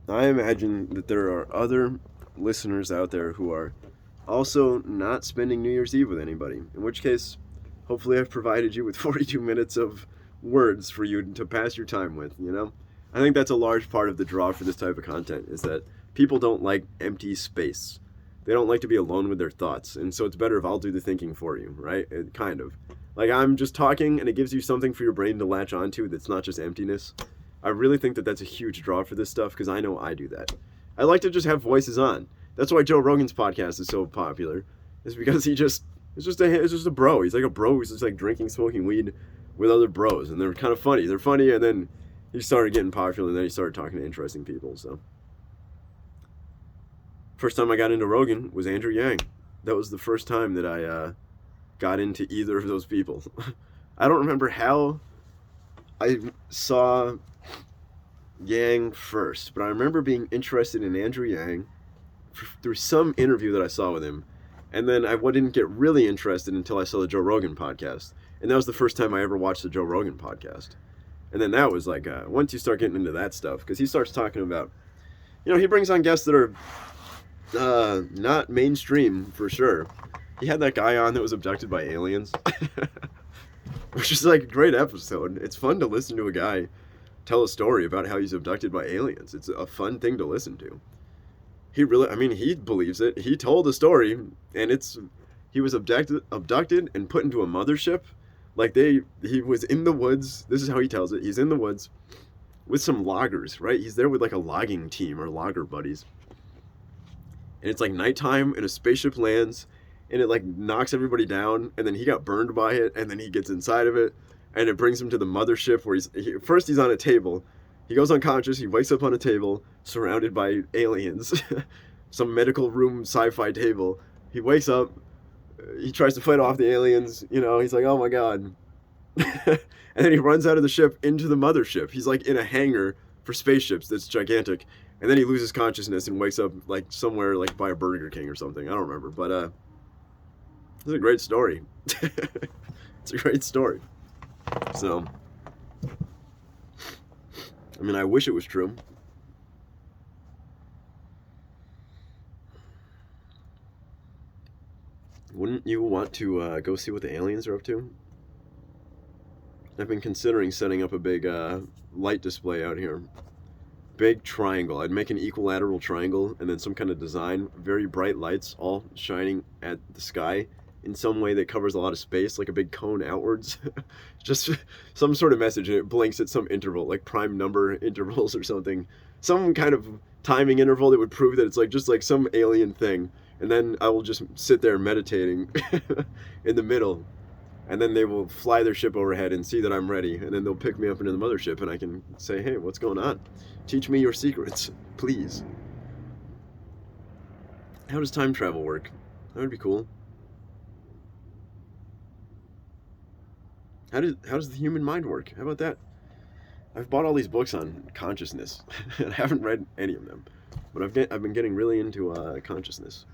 I imagine that there are other listeners out there who are also not spending New Year's Eve with anybody. In which case, hopefully I've provided you with 42 minutes of words for you to pass your time with, you know? I think that's a large part of the draw for this type of content, is that people don't like empty space. They don't like to be alone with their thoughts. And so it's better if I'll do the thinking for you, right? Kind of. Like, I'm just talking and it gives you something for your brain to latch onto that's not just emptiness. I really think that that's a huge draw for this stuff, because I know I do that. I like to just have voices on. That's why Joe Rogan's podcast is so popular. It's because it's just a bro. He's like a bro who's just like drinking, smoking weed with other bros, and they're kind of funny. They're funny, and then he started getting popular, and then he started talking to interesting people. So, first time I got into Rogan was Andrew Yang. That was the first time that I got into either of those people. I don't remember how I saw Yang first, but I remember being interested in Andrew Yang through some interview that I saw with him, and then I didn't get really interested until I saw the Joe Rogan podcast, and that was the first time I ever watched the Joe Rogan podcast. And then that was like, once you start getting into that stuff, because he starts talking about, you know, he brings on guests that are not mainstream for sure. He had that guy on that was abducted by aliens, which is like a great episode. It's fun to listen to a guy tell a story about how he's abducted by aliens. It's a fun thing to listen to. He really, I mean, he believes it. He told a story, and he was abducted and put into a mothership. Like he was in the woods. This is how he tells it. He's in the woods with some loggers, right? He's there with like a logging team or logger buddies. And it's like nighttime and a spaceship lands and it like knocks everybody down, and then he got burned by it, and then he gets inside of it, and it brings him to the mothership where first he's on a table. He goes unconscious, he wakes up on a table surrounded by aliens. Some medical room sci-fi table. He wakes up, he tries to fight off the aliens, you know, he's like, oh my god. And then he runs out of the ship into the mothership. He's like in a hangar for spaceships that's gigantic. And then he loses consciousness and wakes up like somewhere like by a Burger King or something. I don't remember, but it's a great story. It's a great story. So, I mean, I wish it was true. Wouldn't you want to go see what the aliens are up to? I've been considering setting up a big light display out here. Big triangle. I'd make an equilateral triangle and then some kind of design, very bright lights all shining at the sky in some way that covers a lot of space, like a big cone outwards. Just some sort of message, and it blinks at some interval, like prime number intervals or something. Some kind of timing interval that would prove that it's like just like some alien thing. And then I will just sit there meditating in the middle. And then they will fly their ship overhead and see that I'm ready. And then they'll pick me up into the mothership and I can say, hey, what's going on? Teach me your secrets, please. How does time travel work? That would be cool. How does the human mind work? How about that? I've bought all these books on consciousness, and I haven't read any of them. But I've been getting really into consciousness.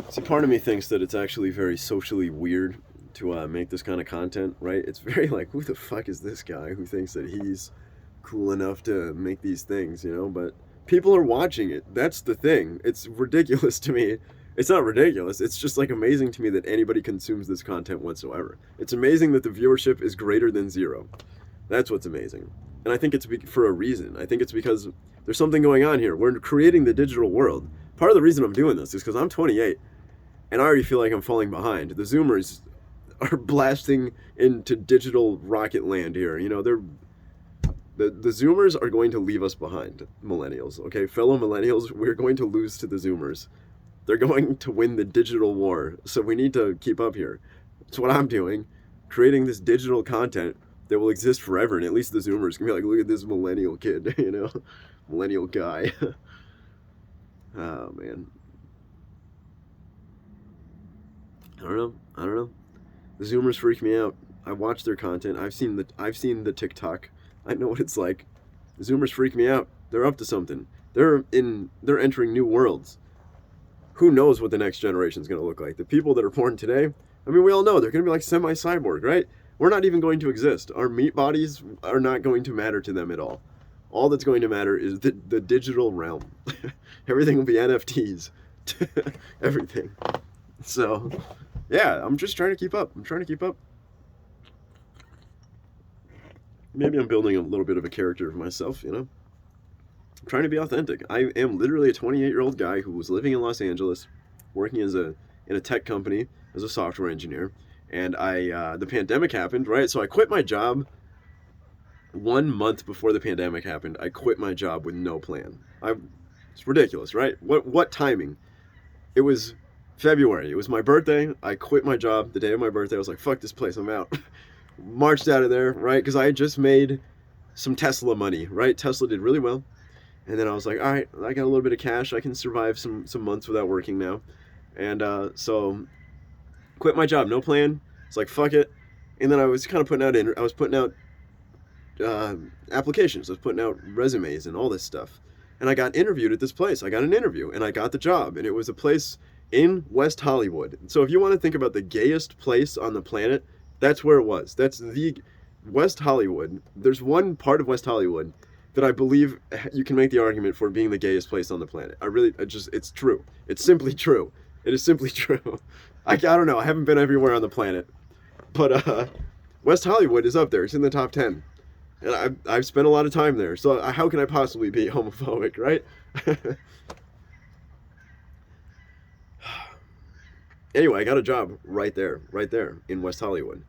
See, part of me thinks that it's actually very socially weird to make this kind of content, right? It's very like, who the fuck is this guy who thinks that he's cool enough to make these things, you know? But people are watching it. That's the thing. It's ridiculous to me. It's not ridiculous. It's just like amazing to me that anybody consumes this content whatsoever. It's amazing that the viewership is greater than zero. That's what's amazing. And I think it's for a reason. I think it's because there's something going on here. We're creating the digital world. Part of the reason I'm doing this is because I'm 28 and I already feel like I'm falling behind. The Zoomers are blasting into digital rocket land here. You know, the Zoomers are going to leave us behind, millennials, okay? Fellow millennials, we're going to lose to the Zoomers. They're going to win the digital war, so we need to keep up here. That's what I'm doing, creating this digital content that will exist forever, and at least the Zoomers can be like, look at this millennial kid, you know? Millennial guy. Oh, man. I don't know. The Zoomers freak me out. I watch their content. I've seen the TikTok. I know what it's like. The Zoomers freak me out. They're up to something. They're entering new worlds. Who knows what the next generation is going to look like? The people that are born today, I mean, we all know they're going to be like semi-cyborg, right? We're not even going to exist. Our meat bodies are not going to matter to them at all. All that's going to matter is the digital realm. Everything will be NFTs. Everything. So, yeah, I'm just trying to keep up. Maybe I'm building a little bit of a character of myself, you know? I'm trying to be authentic. I am literally a 28-year-old guy who was living in Los Angeles, working in a tech company as a software engineer. And the pandemic happened, right? So I quit my job 1 month before the pandemic happened. I quit my job with no plan. It's ridiculous, right? What timing? It was February. It was my birthday. I quit my job the day of my birthday. I was like, fuck this place, I'm out. Marched out of there, right? Because I had just made some Tesla money, right? Tesla did really well. And then I was like, all right, I got a little bit of cash. I can survive some months without working now. And so quit my job, no plan. It's like, fuck it. And then I was kind of putting out applications. I was putting out resumes and all this stuff. And I got interviewed at this place. I got an interview and I got the job. And it was a place in West Hollywood. So if you want to think about the gayest place on the planet, that's where it was. That's the West Hollywood. There's one part of West Hollywood that I believe you can make the argument for being the gayest place on the planet. It's true. It's simply true. It is simply true. I don't know. I haven't been everywhere on the planet. But West Hollywood is up there. It's in the top 10. And I've spent a lot of time there. So how can I possibly be homophobic, right? Anyway, I got a job right there in West Hollywood,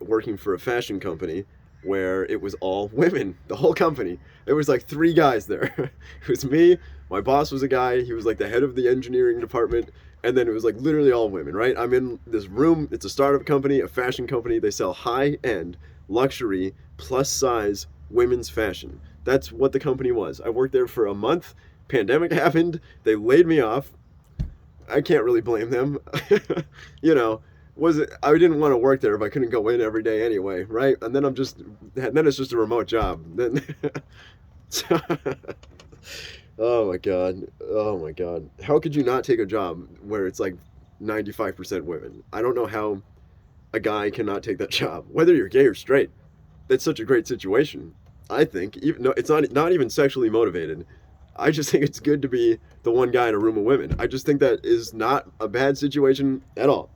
working for a fashion company where it was all women, the whole company. There was like 3 guys there. It was me, my boss was a guy, he was like the head of the engineering department, and then it was like literally all women, right? I'm in this room, it's a startup company, a fashion company, they sell high-end, luxury, plus-size women's fashion. That's what the company was. I worked there for a month, pandemic happened, they laid me off. I can't really blame them. You know, I didn't want to work there if I couldn't go in every day anyway, right? And then it's just a remote job. Then oh my god. How could you not take a job where it's like 95% women? I don't know how a guy cannot take that job, whether you're gay or straight. That's such a great situation. I think even no, it's not even sexually motivated. I just think it's good to be the one guy in a room of women. I just think that is not a bad situation at all.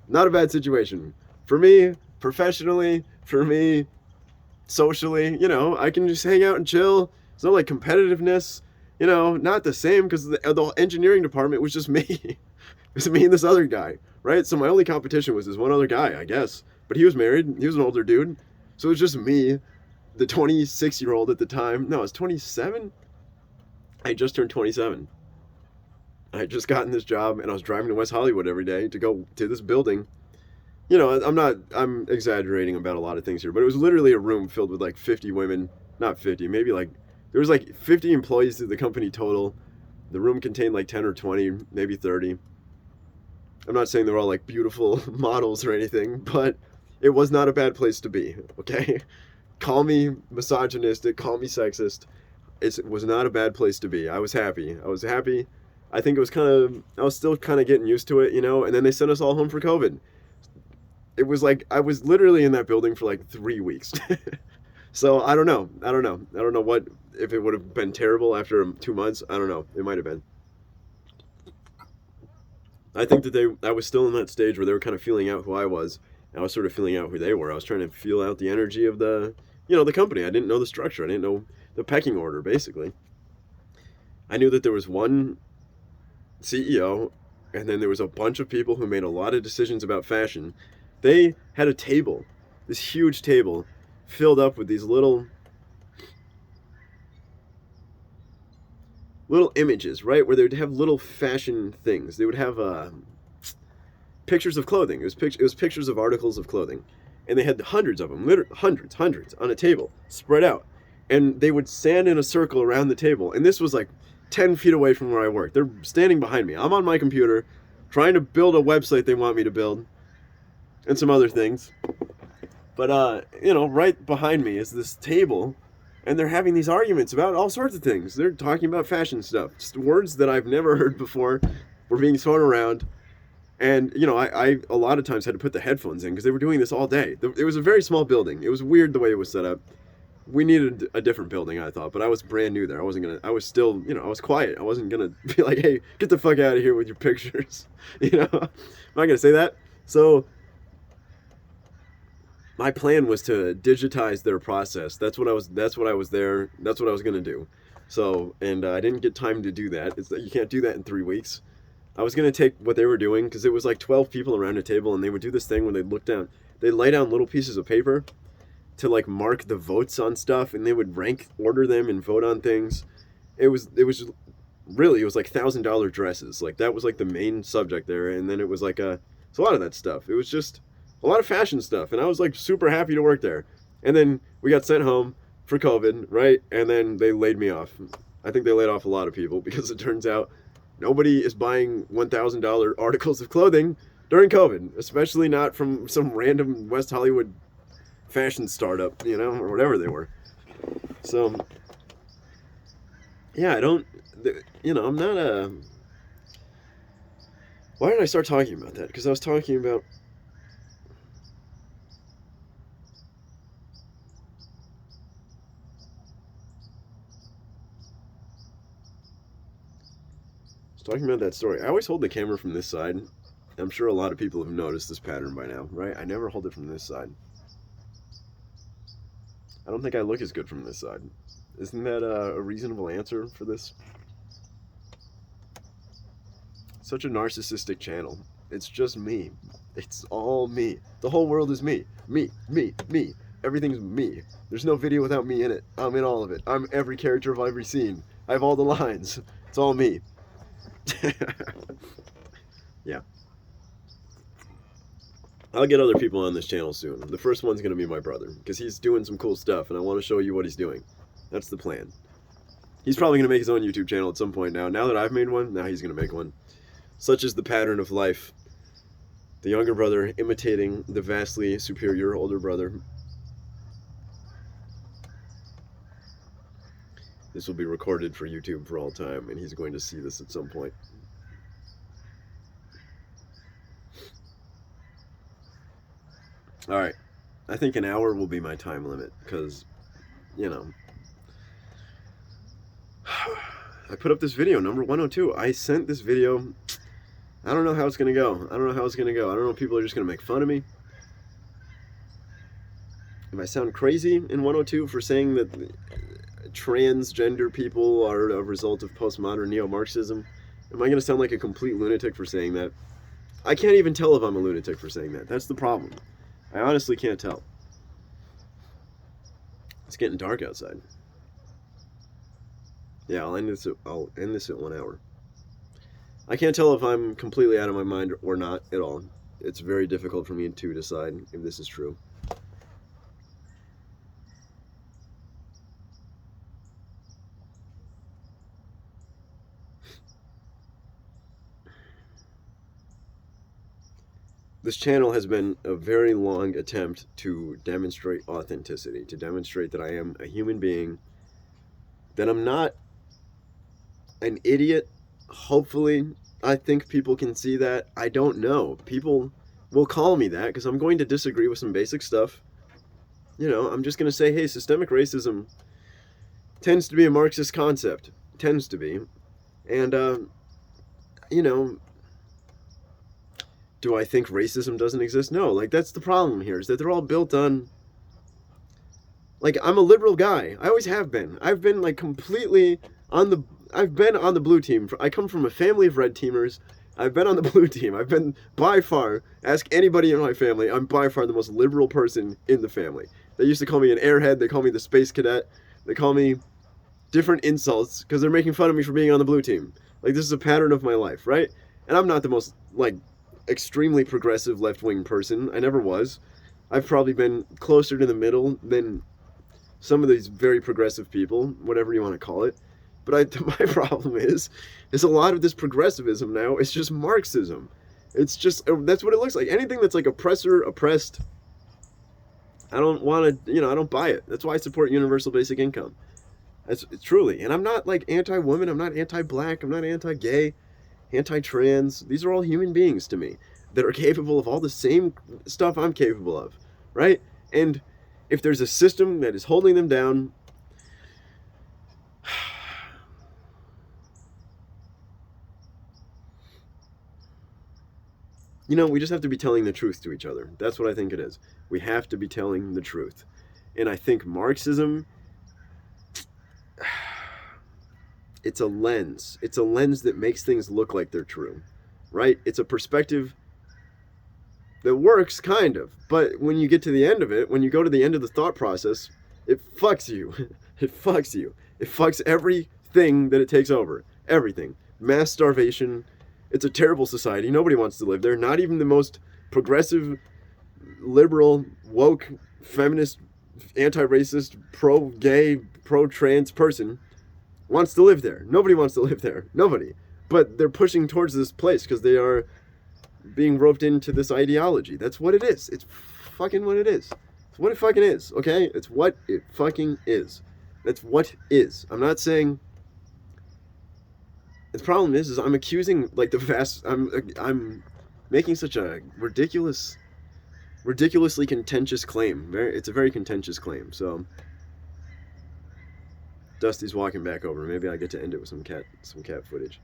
Not a bad situation for me professionally. For me socially, I can just hang out and chill. There's no like competitiveness. Not the same because the engineering department was just me. It was me and this other guy, right? So my only competition was this one other guy, I guess. But he was married. He was an older dude. So it was just me, the 26-year-old at the time. No, I was 27. I just turned 27. I had just gotten this job and I was driving to West Hollywood every day to go to this building. I'm exaggerating about a lot of things here, but it was literally a room filled with like 50 women, not 50, maybe like, there was like 50 employees to the company total. The room contained like 10 or 20, maybe 30. I'm not saying they're all like beautiful models or anything, but it was not a bad place to be, okay? Call me misogynistic, call me sexist. It was not a bad place to be. I was happy. I was happy. I think I was still kind of getting used to it, and then they sent us all home for COVID. It was like I was literally in that building for like 3 weeks. So I don't know. I don't know what if it would have been terrible after 2 months. I don't know. It might have been. I think that I was still in that stage where they were kind of feeling out who I was. And I was sort of feeling out who they were. I was trying to feel out the energy of the company. I didn't know the structure. I didn't know the pecking order, basically. I knew that there was one CEO, and then there was a bunch of people who made a lot of decisions about fashion. They had a table, this huge table, filled up with these little images, right? Where they would have little fashion things. They would have pictures of clothing. It was pictures of articles of clothing, and they had hundreds of them, literally hundreds on a table, spread out, and they would stand in a circle around the table. And this was like 10 feet away from where I work. They're standing behind me. I'm on my computer, trying to build a website they want me to build, and some other things. But right behind me is this table, and they're having these arguments about all sorts of things. They're talking about fashion stuff, just words that I've never heard before were being thrown around. And I a lot of times had to put the headphones in because they were doing this all day. It was a very small building. It was weird the way it was set up. We needed a different building, I thought, but I was brand new there. I was still, I was quiet. I wasn't gonna be like, hey, get the fuck out of here with your pictures. I'm not gonna say that. So my plan was to digitize their process. That's what I was there. That's what I was gonna do. So, and I didn't get time to do that. You can't do that in 3 weeks. I was gonna take what they were doing because it was like 12 people around a table, and they would do this thing when they lay down little pieces of paper to like mark the votes on stuff, and they would order them and vote on things. It was really, it was like $1,000 dresses. Like that was like the main subject there, and then it was like it's a lot of that stuff. It was just a lot of fashion stuff, and I was like super happy to work there. And then we got sent home for COVID, right? And then they laid me off. I think they laid off a lot of people because it turns out nobody is buying $1,000 articles of clothing during COVID, especially not from some random West Hollywood fashion startup, or whatever they were. So, yeah, I'm not a. Why did I start talking about that? Because I was talking about. Talking about that story. I always hold the camera from this side. I'm sure a lot of people have noticed this pattern by now, right? I never hold it from this side. I don't think I look as good from this side. Isn't that a reasonable answer for this? Such a narcissistic channel. It's just me. It's all me. The whole world is me. Me, me, me. Everything's me. There's no video without me in it. I'm in all of it. I'm every character of every scene. I have all the lines. It's all me. Yeah. I'll get other people on this channel soon. The first one's going to be my brother, because he's doing some cool stuff, and I want to show you what he's doing. That's the plan. He's probably going to make his own YouTube channel at some point now. Now that I've made one, now he's going to make one. Such is the pattern of life. The younger brother imitating the vastly superior older brother. This will be recorded for YouTube for all time, and he's going to see this at some point. All right. I think an hour will be my time limit, because you know, I put up this video, number 102. I sent this video. I don't know how it's going to go. I don't know how it's going to go. I don't know if people are just going to make fun of me. If I sound crazy in 102 for saying that transgender people are a result of postmodern neo-Marxism, am I going to sound like a complete lunatic for saying that? I can't even tell if I'm a lunatic for saying that. That's the problem. I honestly can't tell. It's getting dark outside. Yeah, I'll end this at 1 hour. I can't tell if I'm completely out of my mind or not at all. It's very difficult for me to decide if this is true. This channel has been a very long attempt to demonstrate authenticity, to demonstrate that I am a human being, that I'm not an idiot. Hopefully, I think people can see that. I don't know. People will call me that because I'm going to disagree with some basic stuff. You know, I'm just going to say, hey, systemic racism tends to be a Marxist concept. Tends to be. And, you know, do I think racism doesn't exist? No. Like, that's the problem here, is that they're all built on... Like, I'm a liberal guy. I always have been. I've been, like, completely on the... I've been on the blue team. I come from a family of red teamers. I've been on the blue team. I've been, by far, ask anybody in my family, I'm by far the most liberal person in the family. They used to call me an airhead. They call me the space cadet. They call me different insults because they're making fun of me for being on the blue team. Like, this is a pattern of my life, right? And I'm not the most, like, extremely progressive left-wing person. I never was. I've probably been closer to the middle than some of these very progressive people, whatever you want to call it. But my problem is a lot of this progressivism now is just Marxism. It's just, that's what it looks like. Anything that's like oppressor, oppressed, I don't want to, you know, I don't buy it. That's why I support universal basic income. That's truly. And I'm not like anti-woman, I'm not anti-black, I'm not anti-gay, anti-trans. These are all human beings to me that are capable of all the same stuff I'm capable of, right? And if there's a system that is holding them down, you know, we just have to be telling the truth to each other. That's what I think it is. We have to be telling the truth. And I think Marxism, it's a lens. It's a lens that makes things look like they're true, right? It's a perspective that works, kind of. But when you get to the end of it, when you go to the end of the thought process, it fucks you. It fucks you. It fucks everything that it takes over. Everything. Mass starvation. It's a terrible society. Nobody wants to live there. Not even the most progressive, liberal, woke, feminist, anti-racist, pro-gay, pro-trans person wants to live there. Nobody wants to live there. Nobody. But they're pushing towards this place because they are being roped into this ideology. That's what it is. It's fucking what it is. It's what it fucking is, okay? It's what it fucking is. That's what is. I'm not saying... The problem is I'm accusing, like, I'm making such a ridiculously contentious claim. It's a very contentious claim, so... Dusty's walking back over. Maybe I get to end it with some cat footage.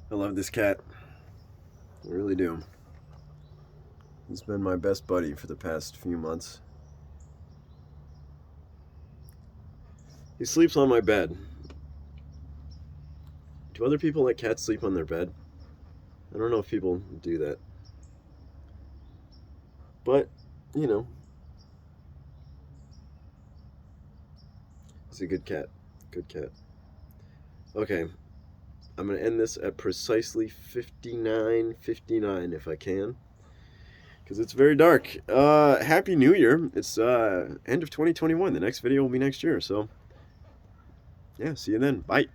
I love this cat. I really do. He's been my best buddy for the past few months. He sleeps on my bed. Do other people let cats sleep on their bed? I don't know if people do that. But, you know. He's a good cat. Good cat. Okay. I'm going to end this at precisely 59:59 if I can. Because it's very dark. Happy New Year. It's end of 2021. The next video will be next year, so... Yeah, see you then. Bye.